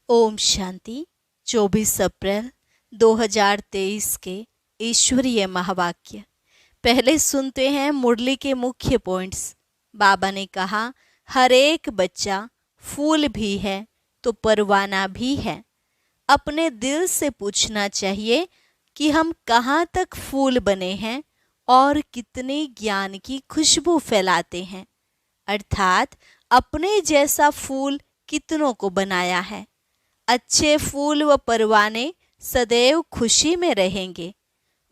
ओम शांति। 24 अप्रैल 2023 के ईश्वरीय महावाक्य। पहले सुनते हैं मुरली के मुख्य पॉइंट्स। बाबा ने कहा, हर एक बच्चा फूल भी है तो परवाना भी है। अपने दिल से पूछना चाहिए कि हम कहाँ तक फूल बने हैं और कितनी ज्ञान की खुशबू फैलाते हैं, अर्थात अपने जैसा फूल कितनों को बनाया है। अच्छे फूल व परवाने सदैव खुशी में रहेंगे,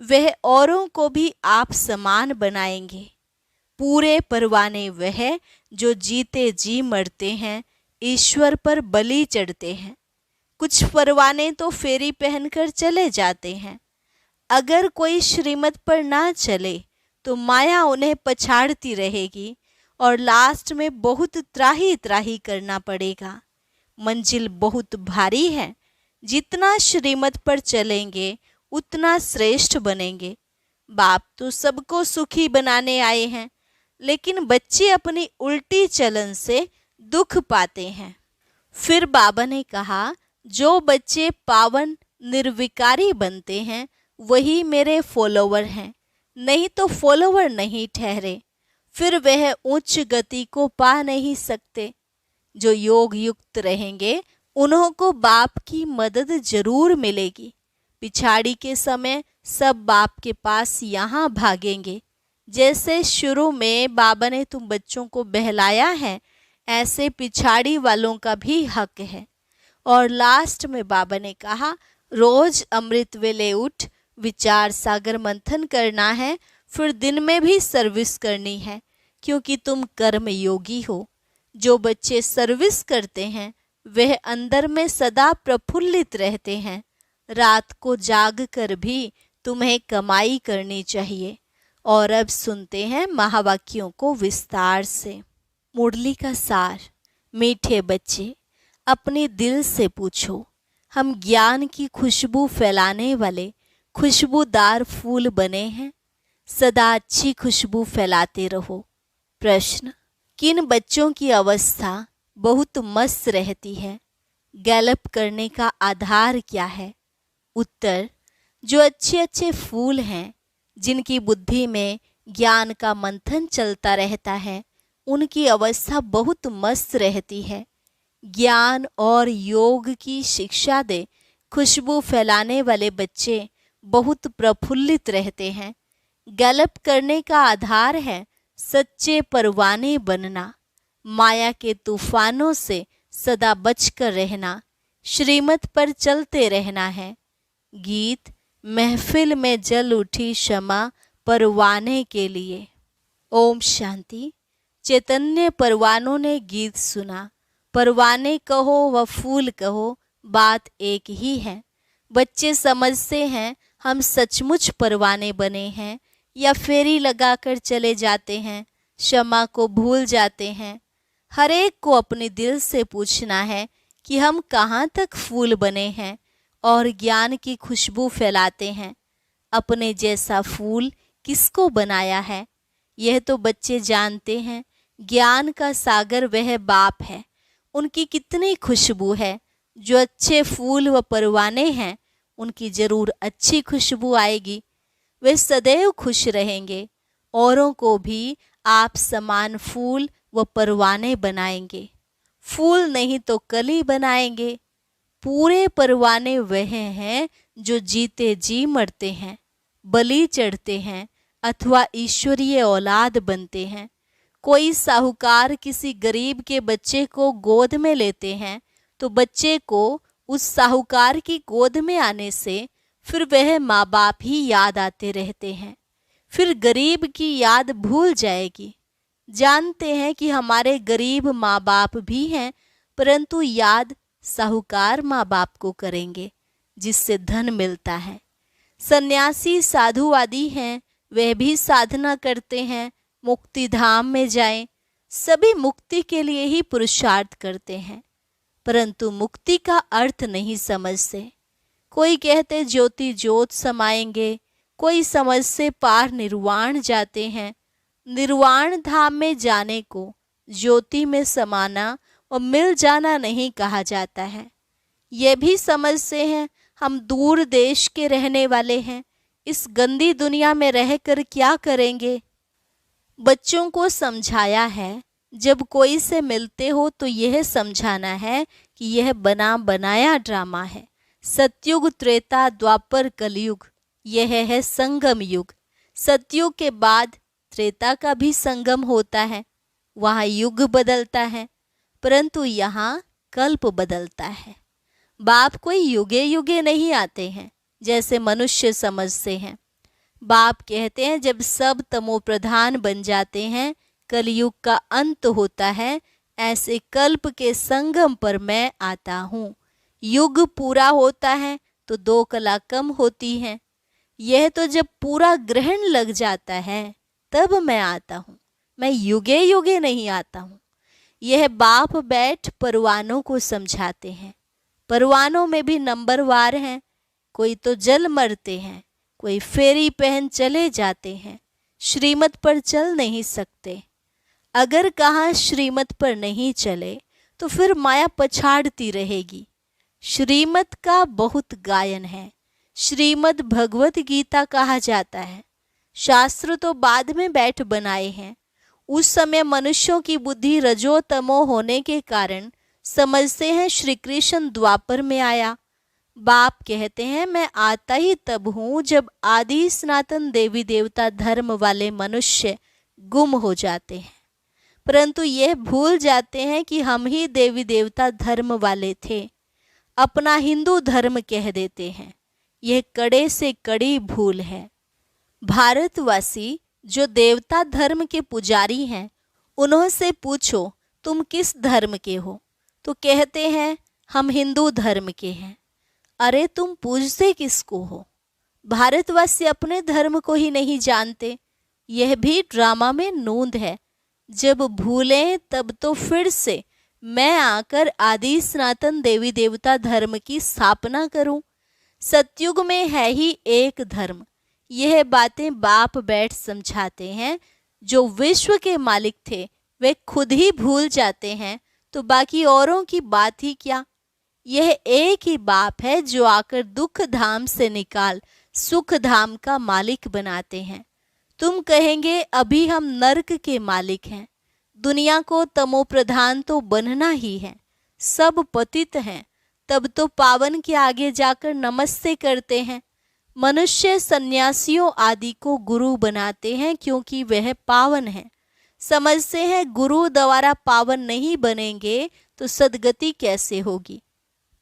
वह औरों को भी आप समान बनाएंगे। पूरे परवाने वह जो जीते जी मरते हैं, ईश्वर पर बलि चढ़ते हैं। कुछ परवाने तो फेरी पहनकर चले जाते हैं। अगर कोई श्रीमत पर ना चले तो माया उन्हें पछाड़ती रहेगी और लास्ट में बहुत त्राही त्राही करना पड़ेगा। मंजिल बहुत भारी है, जितना श्रीमत पर चलेंगे उतना श्रेष्ठ बनेंगे। बाप तो सबको सुखी बनाने आए हैं, लेकिन बच्चे अपनी उल्टी चलन से दुख पाते हैं। फिर बाबा ने कहा, जो बच्चे पावन निर्विकारी बनते हैं वही मेरे फॉलोवर हैं, नहीं तो फॉलोवर नहीं ठहरे, फिर वह उच्च गति को पा नहीं सकते। जो योग युक्त रहेंगे उन्हों को बाप की मदद जरूर मिलेगी। पिछाड़ी के समय सब बाप के पास यहाँ भागेंगे। जैसे शुरू में बाबा ने तुम बच्चों को बहलाया है, ऐसे पिछाड़ी वालों का भी हक है। और लास्ट में बाबा ने कहा, रोज अमृत वेले उठ विचार सागर मंथन करना है, फिर दिन में भी सर्विस करनी है, क्योंकि तुम कर्म योगी हो। जो बच्चे सर्विस करते हैं वह अंदर में सदा प्रफुल्लित रहते हैं। रात को जाग कर भी तुम्हें कमाई करनी चाहिए। और अब सुनते हैं महावाक्यों को विस्तार से। मुरली का सार। मीठे बच्चे, अपने दिल से पूछो, हम ज्ञान की खुशबू फैलाने वाले खुशबूदार फूल बने हैं? सदा अच्छी खुशबू फैलाते रहो। प्रश्न, किन बच्चों की अवस्था बहुत मस्त रहती है? गैलप करने का आधार क्या है? उत्तर, जो अच्छे अच्छे फूल हैं, जिनकी बुद्धि में ज्ञान का मंथन चलता रहता है, उनकी अवस्था बहुत मस्त रहती है। ज्ञान और योग की शिक्षा दे खुशबू फैलाने वाले बच्चे बहुत प्रफुल्लित रहते हैं। गैलप करने का आधार है सच्चे परवाने बनना, माया के तूफानों से सदा बचकर रहना, श्रीमत पर चलते रहना है। गीत, महफिल में जल उठी क्षमा परवाने के लिए। ओम शांति। चैतन्य परवानों ने गीत सुना। परवाने कहो व फूल कहो, बात एक ही है। बच्चे समझते हैं हम सचमुच परवाने बने हैं, या फेरी लगाकर चले जाते हैं, क्षमा को भूल जाते हैं। हर एक को अपने दिल से पूछना है कि हम कहाँ तक फूल बने हैं और ज्ञान की खुशबू फैलाते हैं। अपने जैसा फूल किसको बनाया है? यह तो बच्चे जानते हैं। ज्ञान का सागर वह बाप है, उनकी कितनी खुशबू है। जो अच्छे फूल व परवाने हैं, उनकी जरूर अच्छी खुशबू आएगी। वे सदैव खुश रहेंगे। औरों को भी आप समान फूल व परवाने बनाएंगे। फूल नहीं तो कली बनाएंगे। पूरे परवाने वह हैं जो जीते जी मरते हैं, बलि चढ़ते हैं अथवा ईश्वरीय औलाद बनते हैं। कोई साहूकार किसी गरीब के बच्चे को गोद में लेते हैं तो बच्चे को उस साहूकार की गोद में आने से फिर वह माँ बाप ही याद आते रहते हैं। फिर गरीब की याद भूल जाएगी। जानते हैं कि हमारे गरीब माँ बाप भी हैं, परंतु याद साहूकार माँ बाप को करेंगे जिससे धन मिलता है। सन्यासी साधुवादी हैं, वह भी साधना करते हैं मुक्ति धाम में जाएं। सभी मुक्ति के लिए ही पुरुषार्थ करते हैं, परंतु मुक्ति का अर्थ नहीं समझते। कोई कहते ज्योति ज्योत समाएंगे, कोई समझ से पार निर्वाण जाते हैं। निर्वाण धाम में जाने को ज्योति में समाना और मिल जाना नहीं कहा जाता है। ये भी समझते हैं हम दूर देश के रहने वाले हैं, इस गंदी दुनिया में रहकर क्या करेंगे। बच्चों को समझाया है, जब कोई से मिलते हो तो यह समझाना है कि यह बना बनाया ड्रामा है। सतयुग, त्रेता, द्वापर, कलयुग, यह है संगम युग। सतयुग के बाद त्रेता का भी संगम होता है, वहाँ युग बदलता है, परंतु यहाँ कल्प बदलता है। बाप कोई युगे युगे नहीं आते हैं जैसे मनुष्य समझते हैं। बाप कहते हैं जब सब तमो प्रधान बन जाते हैं, कलयुग का अंत होता है, ऐसे कल्प के संगम पर मैं आता हूँ। युग पूरा होता है तो 2 कला कम होती हैं। यह तो जब पूरा ग्रहण लग जाता है तब मैं आता हूँ, मैं युगे युगे नहीं आता हूँ। यह बाप बैठ परवानों को समझाते हैं। परवानों में भी नंबरवार हैं, कोई तो जल मरते हैं, कोई फेरी पहन चले जाते हैं, श्रीमत पर चल नहीं सकते। अगर कहाँ श्रीमत पर नहीं चले तो फिर माया पछाड़ती रहेगी। श्रीमत का बहुत गायन है, श्रीमद् भगवत गीता कहा जाता है। शास्त्र तो बाद में बैठ बनाए हैं। उस समय मनुष्यों की बुद्धि रजो तमो होने के कारण समझते हैं श्री कृष्ण द्वापर में आया। बाप कहते हैं मैं आता ही तब हूँ जब आदि सनातन देवी देवता धर्म वाले मनुष्य गुम हो जाते हैं, परंतु यह भूल जाते हैं कि हम ही देवी देवता धर्म वाले थे। अपना हिंदू धर्म कह देते हैं, यह कड़े से कड़ी भूल है। भारतवासी जो देवता धर्म के पुजारी हैं, उन्होंने पूछो तुम किस धर्म के हो, तो कहते हैं हम हिंदू धर्म के हैं। अरे तुम पूजते किसको हो? भारतवासी अपने धर्म को ही नहीं जानते। यह भी ड्रामा में नोंद है। जब भूलें तब तो फिर से मैं आकर आदि सनातन देवी देवता धर्म की स्थापना करूं। सतयुग में है ही एक धर्म। यह बातें बाप बैठ समझाते हैं। जो विश्व के मालिक थे वे खुद ही भूल जाते हैं तो बाकी औरों की बात ही क्या। यह एक ही बाप है जो आकर दुख धाम से निकाल सुख धाम का मालिक बनाते हैं। तुम कहेंगे अभी हम नरक के मालिक हैं। दुनिया को तमो प्रधान तो बनना ही है। सब पतित हैं, तब तो पावन के आगे जाकर नमस्ते करते हैं। मनुष्य सन्यासियों आदि को गुरु बनाते हैं क्योंकि वह पावन है। समझते हैं गुरु द्वारा पावन नहीं बनेंगे तो सदगति कैसे होगी,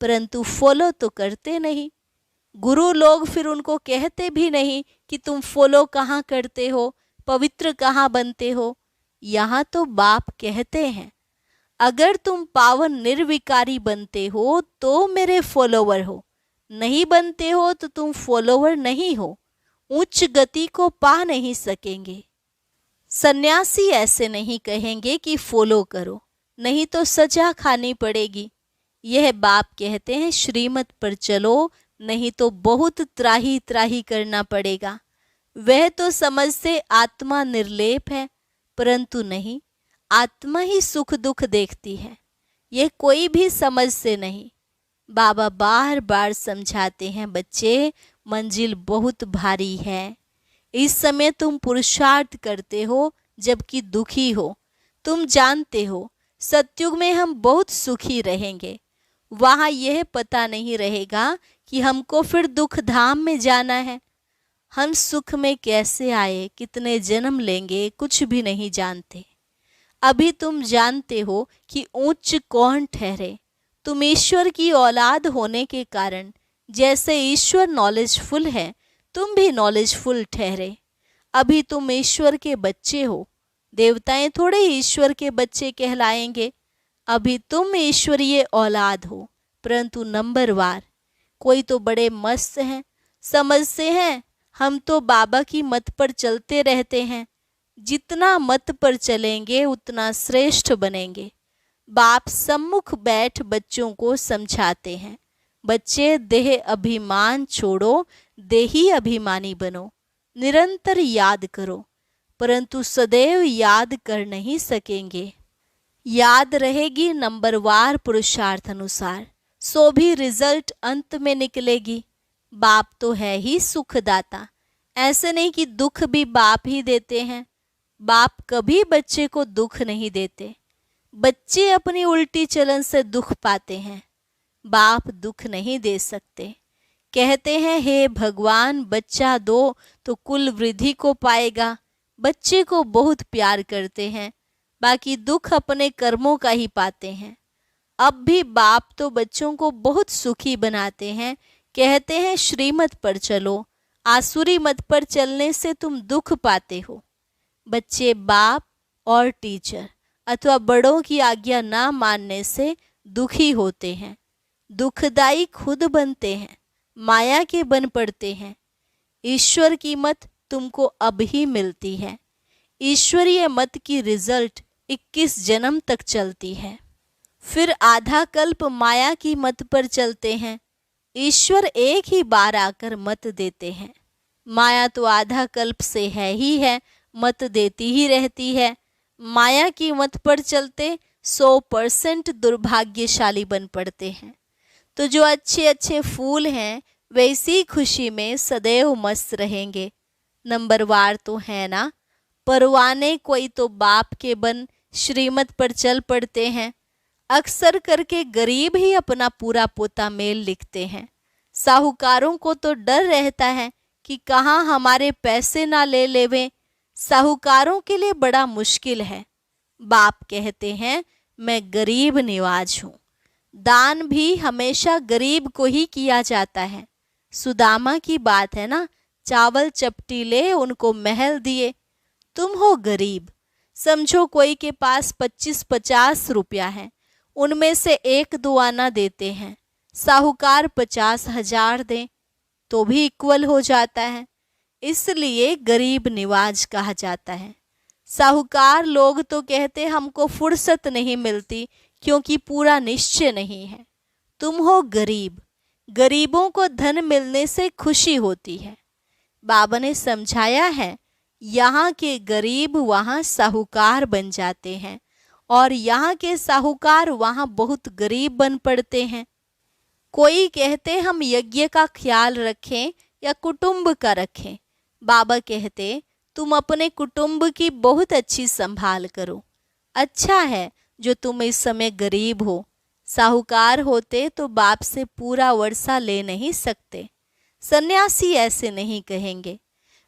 परंतु फॉलो तो करते नहीं। गुरु लोग फिर उनको कहते भी नहीं कि तुम फॉलो कहाँ करते हो, पवित्र कहाँ बनते हो। यहाँ तो बाप कहते हैं अगर तुम पावन निर्विकारी बनते हो तो मेरे फॉलोवर हो, नहीं बनते हो तो तुम फॉलोवर नहीं हो, उच्च गति को पा नहीं सकेंगे। सन्यासी ऐसे नहीं कहेंगे कि फॉलो करो, नहीं तो सजा खानी पड़ेगी। यह बाप कहते हैं श्रीमत पर चलो, नहीं तो बहुत त्राही त्राही करना पड़ेगा। वह तो समझते आत्मा निर्लेप है, परंतु नहीं, आत्मा ही सुख दुख देखती है। यह कोई भी समझते नहीं। बाबा बार बार समझाते हैं बच्चे मंजिल बहुत भारी है। इस समय तुम पुरुषार्थ करते हो जबकि दुखी हो। तुम जानते हो सतयुग में हम बहुत सुखी रहेंगे। वहाँ यह पता नहीं रहेगा कि हमको फिर दुख धाम में जाना है। हम सुख में कैसे आए, कितने जन्म लेंगे, कुछ भी नहीं जानते। अभी तुम जानते हो कि उच्च कौन ठहरे। तुम ईश्वर की औलाद होने के कारण जैसे ईश्वर नॉलेजफुल है, तुम भी नॉलेजफुल ठहरे। अभी तुम ईश्वर के बच्चे हो। देवताएं थोड़े ईश्वर के बच्चे कहलाएंगे। अभी तुम ईश्वरीय औलाद हो, परंतु नंबरवार। कोई तो बड़े मस्त हैं, समझते हैं हम तो बाबा की मत पर चलते रहते हैं। जितना मत पर चलेंगे उतना श्रेष्ठ बनेंगे। बाप सम्मुख बैठ बच्चों को समझाते हैं, बच्चे देह अभिमान छोड़ो, देही अभिमानी बनो। निरंतर याद करो, परंतु सदैव याद कर नहीं सकेंगे। याद रहेगी नंबरवार पुरुषार्थ अनुसार। सो भी रिजल्ट अंत में निकलेगी। बाप तो है ही सुखदाता। ऐसे नहीं कि दुख भी बाप ही देते हैं। बाप कभी बच्चे को दुख नहीं देते। बच्चे अपनी उल्टी चलन से दुख पाते हैं। बाप दुख नहीं दे सकते। कहते हैं हे भगवान बच्चा दो तो कुल वृद्धि को पाएगा। बच्चे को बहुत प्यार करते हैं, बाकी दुख अपने कर्मों का ही पाते हैं। अब भी बाप तो बच्चों को बहुत सुखी बनाते हैं। कहते हैं श्रीमत पर चलो, आसुरी मत पर चलने से तुम दुख पाते हो। बच्चे बाप और टीचर अथवा बड़ों की आज्ञा ना मानने से दुखी होते हैं। दुखदाई खुद बनते हैं, माया के बन पड़ते हैं। ईश्वर की मत तुमको अब ही मिलती है। ईश्वरीय मत की रिजल्ट 21 जन्म तक चलती है। फिर आधा कल्प माया की मत पर चलते हैं। ईश्वर एक ही बार आकर मत देते हैं। माया तो आधा कल्प से है ही है, मत देती ही रहती है। माया की मत पर चलते 100% दुर्भाग्यशाली बन पड़ते हैं। तो जो अच्छे अच्छे फूल हैं वे इसी खुशी में सदैव मस्त रहेंगे। नंबरवार तो है ना। परवाने कोई तो बाप के बन श्रीमत पर चल पड़ते हैं। अक्सर करके गरीब ही अपना पूरा पोता मेल लिखते हैं। साहूकारों को तो डर रहता है कि कहाँ हमारे पैसे ना ले लेवें। साहूकारों के लिए बड़ा मुश्किल है। बाप कहते हैं मैं गरीब निवाज हूँ। दान भी हमेशा गरीब को ही किया जाता है। सुदामा की बात है ना, चावल चपटी ले उनको महल दिए। तुम हो गरीब। समझो कोई के पास 25-50 रुपया है, उनमें से 1-2 आना देते हैं। साहूकार 50,000 दें तो भी इक्वल हो जाता है। इसलिए गरीब निवाज कहा जाता है। साहूकार लोग तो कहते हमको फुर्सत नहीं मिलती क्योंकि पूरा निश्चय नहीं है। तुम हो गरीब। गरीबों को धन मिलने से खुशी होती है। बाबा ने समझाया है यहाँ के गरीब वहाँ साहूकार बन जाते हैं और यहाँ के साहूकार वहाँ बहुत गरीब बन पड़ते हैं। कोई कहते हम यज्ञ का ख्याल रखें या कुटुंब का रखें। बाबा कहते तुम अपने कुटुंब की बहुत अच्छी संभाल करो। अच्छा है जो तुम इस समय गरीब हो। साहूकार होते तो बाप से पूरा वर्षा ले नहीं सकते। सन्यासी ऐसे नहीं कहेंगे।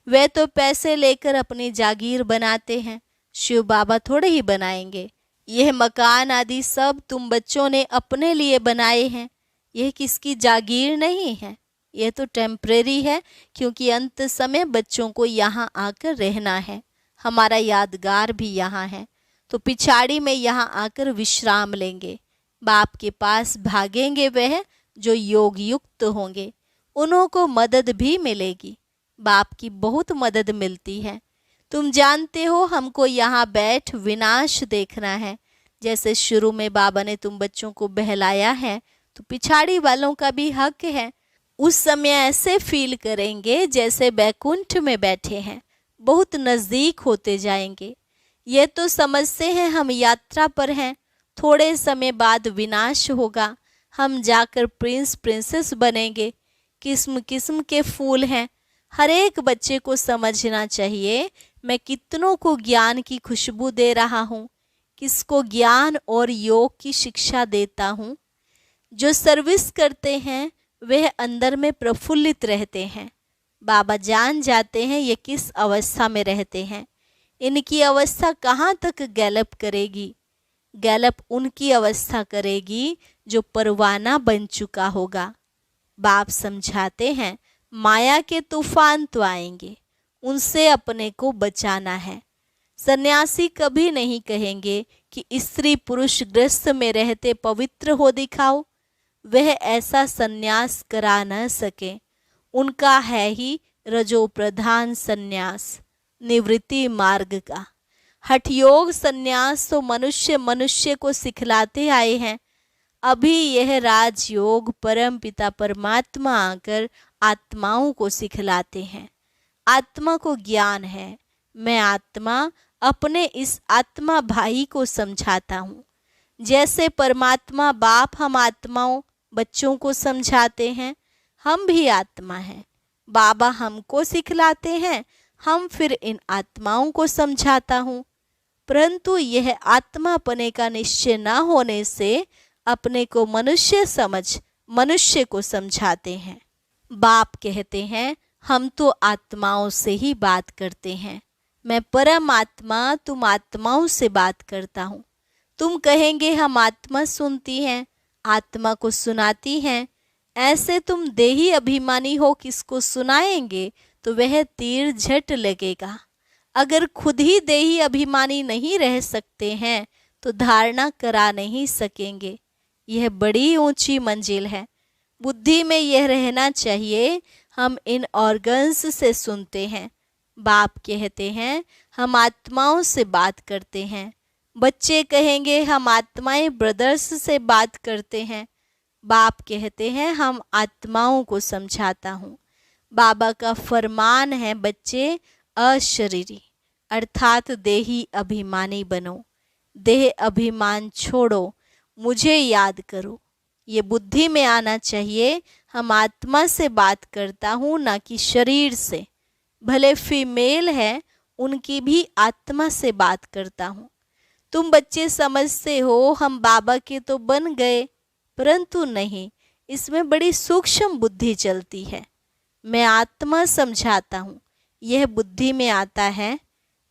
वे तो पैसे लेकर अपनी जागीर बनाते हैं। शिव बाबा थोड़े ही बनाएंगे। यह मकान आदि सब तुम बच्चों ने अपने लिए बनाए हैं। यह किसकी जागीर नहीं है। यह तो टेम्परेरी है क्योंकि अंत समय बच्चों को यहाँ आकर रहना है। हमारा यादगार भी यहाँ है तो पिछाड़ी में यहाँ आकर विश्राम लेंगे। बाप के पास भागेंगे वह जो योग युक्त होंगे। उन्हों को मदद भी मिलेगी। बाप की बहुत मदद मिलती है। तुम जानते हो हमको यहाँ बैठ विनाश देखना है। जैसे शुरू में बाबा ने तुम बच्चों को बहलाया है तो पिछाड़ी वालों का भी हक है। उस समय ऐसे फील करेंगे जैसे बैकुंठ में बैठे हैं। बहुत नज़दीक होते जाएंगे। ये तो समझते हैं हम यात्रा पर हैं। थोड़े समय बाद विनाश होगा। हम जाकर प्रिंस प्रिंसेस बनेंगे। किस्म किस्म के फूल हैं। हर एक बच्चे को समझना चाहिए मैं कितनों को ज्ञान की खुशबू दे रहा हूँ, किसको ज्ञान और योग की शिक्षा देता हूँ। जो सर्विस करते हैं वह अंदर में प्रफुल्लित रहते हैं। बाबा जान जाते हैं ये किस अवस्था में रहते हैं। इनकी अवस्था कहाँ तक गैलप करेगी। गैलप उनकी अवस्था करेगी जो परवाना बन चुका होगा। बाप समझाते हैं माया के तूफान तो आएंगे, उनसे अपने को बचाना है। सन्यासी कभी नहीं कहेंगे कि स्त्री पुरुष गृहस्थ में रहते पवित्र हो दिखाओ। वह ऐसा सन्यास करा न सके। उनका है ही रजो प्रधान सन्यास, निवृत्ति मार्ग का। हठयोग सन्यास तो मनुष्य मनुष्य को सिखलाते आए हैं। अभी यह राजयोग परम पिता परमात्मा आकर आत्माओं को सिखलाते हैं। आत्मा को ज्ञान है। मैं आत्मा अपने इस आत्मा भाई को समझाता हूँ। जैसे परमात्मा बाप हम आत्माओं बच्चों को समझाते हैं, हम भी आत्मा हैं। बाबा हमको सिखलाते हैं, हम फिर इन आत्माओं को समझाता हूँ। परंतु यह आत्मा पने का निश्चय न होने से अपने को मनुष्य समझ मनुष्य को समझाते हैं। बाप कहते हैं, हम तो आत्माओं से ही बात करते हैं। मैं परमात्मा, तुम आत्माओं से बात करता हूँ। तुम कहेंगे हम आत्मा सुनती हैं, आत्मा को सुनाती हैं। ऐसे तुम देही अभिमानी हो, किसको सुनाएंगे तो वह तीर झट लगेगा। अगर खुद ही देही अभिमानी नहीं रह सकते हैं तो धारणा करा नहीं सकेंगे। यह बड़ी ऊंची मंजिल है। बुद्धि में यह रहना चाहिए, हम इन ऑर्गन्स से सुनते हैं। बाप कहते हैं, हम आत्माओं से बात करते हैं। बच्चे कहेंगे, हम आत्माएं ब्रदर्स से बात करते हैं। बाप कहते हैं, हम आत्माओं को समझाता हूँ। बाबा का फरमान है, बच्चे अशरीरी अर्थात देही अभिमानी बनो। देह अभिमान छोड़ो, मुझे याद करो। ये बुद्धि में आना चाहिए, हम आत्मा से बात करता हूँ, ना कि शरीर से। भले फीमेल है, उनकी भी आत्मा से बात करता हूँ। तुम बच्चे समझते हो हम बाबा के तो बन गए, परंतु नहीं, इसमें बड़ी सूक्ष्म बुद्धि चलती है। मैं आत्मा समझाता हूँ, यह बुद्धि में आता है।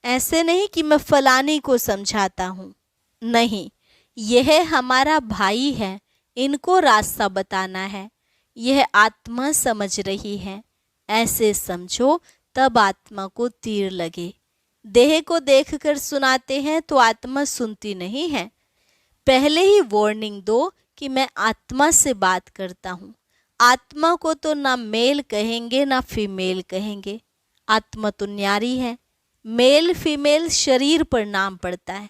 ऐसे नहीं कि मैं फलानी को समझाता हूँ, नहीं, यह हमारा भाई है, इनको रास्ता बताना है। यह आत्मा समझ रही है, ऐसे समझो, तब आत्मा को तीर लगे। देह को देखकर सुनाते हैं तो आत्मा सुनती नहीं है। पहले ही वार्निंग दो कि मैं आत्मा से बात करता हूँ। आत्मा को तो ना मेल कहेंगे ना फीमेल कहेंगे। आत्मा तो न्यारी है। मेल फीमेल शरीर पर नाम पड़ता है।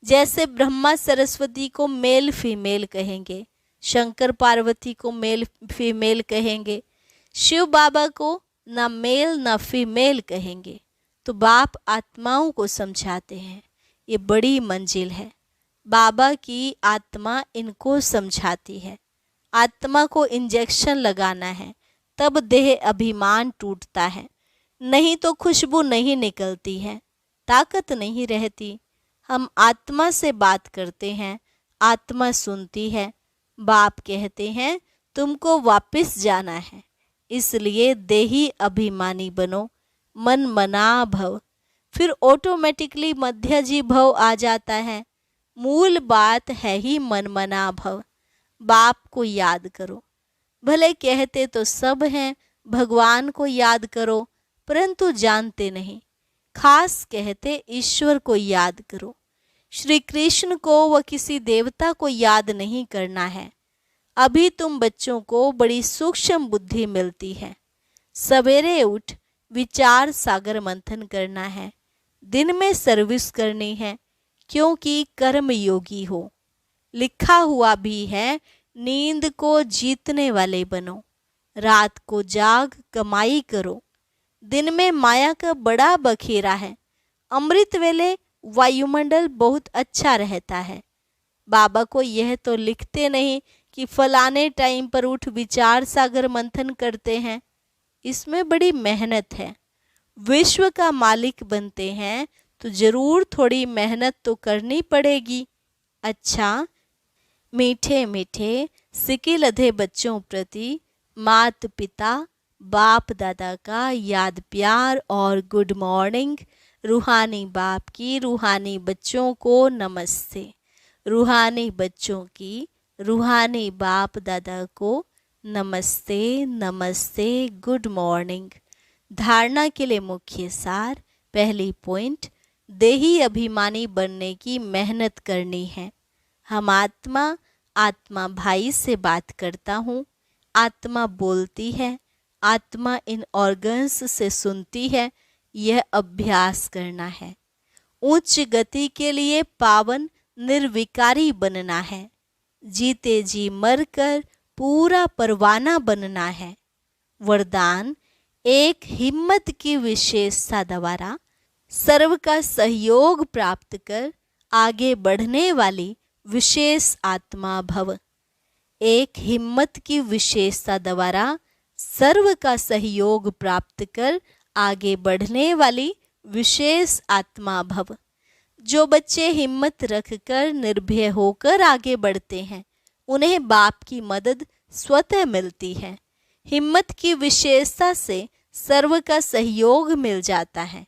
जैसे ब्रह्मा सरस्वती को मेल फीमेल कहेंगे, शंकर पार्वती को मेल फीमेल कहेंगे, शिव बाबा को ना मेल ना फीमेल कहेंगे। तो बाप आत्माओं को समझाते हैं। ये बड़ी मंजिल है। बाबा की आत्मा इनको समझाती है। आत्मा को इंजेक्शन लगाना है, तब देह अभिमान टूटता है, नहीं तो खुशबू नहीं निकलती है, ताकत नहीं रहती। हम आत्मा से बात करते हैं, आत्मा सुनती है। बाप कहते हैं, तुमको वापस जाना है, इसलिए देही अभिमानी बनो, मन मना भव। फिर ऑटोमेटिकली मध्यजी भव आ जाता है। मूल बात है ही मन मना भव। बाप को याद करो। भले कहते तो सब हैं, भगवान को याद करो, परंतु जानते नहीं। खास कहते ईश्वर को याद करो। श्री कृष्ण को व किसी देवता को याद नहीं करना है। अभी तुम बच्चों को बड़ी सूक्ष्म बुद्धि मिलती है। सवेरे उठ विचार सागर मंथन करना है। दिन में सर्विस करनी है, क्योंकि कर्म योगी हो। लिखा हुआ भी है, नींद को जीतने वाले बनो। रात को जाग कमाई करो। दिन में माया का बड़ा बखेरा है। अमृत वेले वायुमंडल बहुत अच्छा रहता है। बाबा को यह तो लिखते नहीं कि फलाने टाइम पर उठ विचार सागर मंथन करते हैं। इसमें बड़ी मेहनत है। विश्व का मालिक बनते हैं तो जरूर थोड़ी मेहनत तो करनी पड़ेगी। अच्छा, मीठे मीठे सिके लधे बच्चों प्रति मात पिता बाप दादा का याद प्यार और गुड मॉर्निंग। रूहानी बाप की रूहानी बच्चों को नमस्ते। रूहानी बच्चों की रूहानी बाप दादा को नमस्ते नमस्ते, गुड मॉर्निंग। धारणा के लिए मुख्य सार। पहली पॉइंट, देही अभिमानी बनने की मेहनत करनी है। हम आत्मा भाई से बात करता हूँ। आत्मा बोलती है, आत्मा इन ऑर्गन्स से सुनती है। यह अभ्यास करना है। उच्च गति के लिए पावन निर्विकारी बनना है। जीते जी मरकर पूरा परवाना बनना है। वरदान, एक हिम्मत की विशेषता द्वारा सर्व का सहयोग प्राप्त कर आगे बढ़ने वाली विशेष आत्मा भव। एक हिम्मत की विशेषता द्वारा सर्व का सहयोग प्राप्त कर आगे बढ़ने वाली विशेष आत्मा भव। जो बच्चे हिम्मत रखकर निर्भय होकर आगे बढ़ते हैं, उन्हें बाप की मदद स्वतः मिलती है। हिम्मत की विशेषता से सर्व का सहयोग मिल जाता है।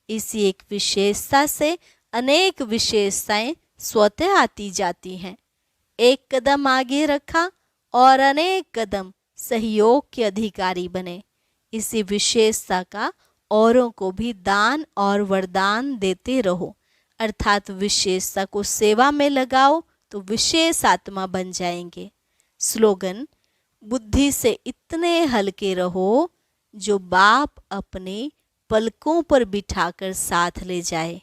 इसी एक विशेषता से अनेक विशेषताएं स्वतः आती जाती हैं। एक कदम आगे रखा और अनेक कदम सहयोग के अधिकारी बने। इसी विशेषता का औरों को भी दान और वरदान देते रहो, अर्थात विशेषता को सेवा में लगाओ तो विशेष आत्मा बन जाएंगे। स्लोगन: बुद्धि से इतने हल्के रहो जो बाप अपने पलकों पर बिठाकर साथ ले जाए।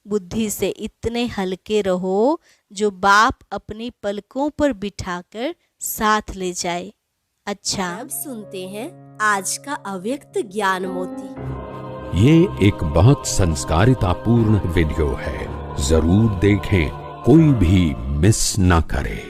बुद्धि से इतने हल्के रहो जो बाप अपनी पलकों पर बिठाकर साथ ले जाए। अच्छा, अब सुनते हैं आज का अव्यक्त ज्ञान मोती। ये एक बहुत संस्कारितापूर्ण वीडियो है, जरूर देखें, कोई भी मिस ना करे।